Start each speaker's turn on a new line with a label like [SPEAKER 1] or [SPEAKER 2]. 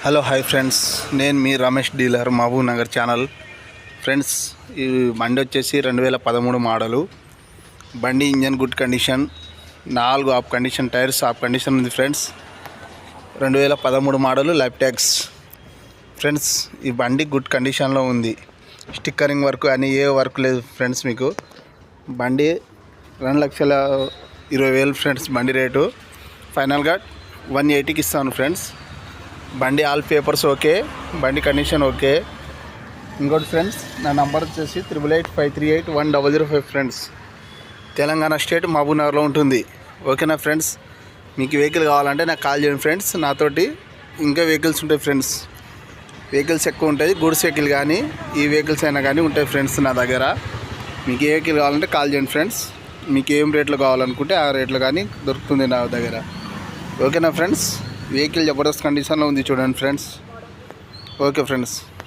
[SPEAKER 1] Hello hi friends, నేను మీ Ramesh dealer Mahabub Nagar channel. Friends, ఈ బండి వచ్చేసి 2013 మోడలు. బండి engine good condition, 4 half condition tyres half condition ఉంది friends. 2013 model life tax. Friends, ఈ బండి గుడ్ కండిషన్లో ఉంది. స్టిక్కరింగ్ వర్క్ అని ఏ వర్క్ లేదు ఫ్రెండ్స్. మీకు బండి 2,20,000 ఫ్రెండ్స్. బండి రేటు ఫైనల్గా 180కి ఇస్తాను ఫ్రెండ్స్. బండి ఆల్ పేపర్స్ ఓకే, బండి కండిషన్ ఓకే. ఇంకోటి ఫ్రెండ్స్, నా నంబర్ వచ్చేసి 8885381005 ఫ్రెండ్స్. తెలంగాణ స్టేట్ మహబూబ్ నగర్లో ఉంటుంది. ఓకేనా ఫ్రెండ్స్? మీకు వెహికల్ కావాలంటే నాకు కాల్ చేయండి ఫ్రెండ్స్. నాతోటి ఇంకా వెహికల్స్ ఉంటాయి ఫ్రెండ్స్. వెహికల్స్ ఎక్కువ ఉంటాయి, గూడ్స్ వెహికల్ కానీ ఈ వెహికల్స్ అయినా కానీ ఉంటాయి ఫ్రెండ్స్ నా దగ్గర. మీకు ఏ వెహికల్ కావాలంటే కాల్ చేయండి ఫ్రెండ్స్. మీకు ఏం రేట్లో కావాలనుకుంటే ఆ రేట్లో కానీ దొరుకుతుంది నా దగ్గర. ఓకేనా ఫ్రెండ్స్? వెహికల్ జబర్దస్త్ కండిషన్లో ఉంది చూడండి ఫ్రెండ్స్. Okay friends.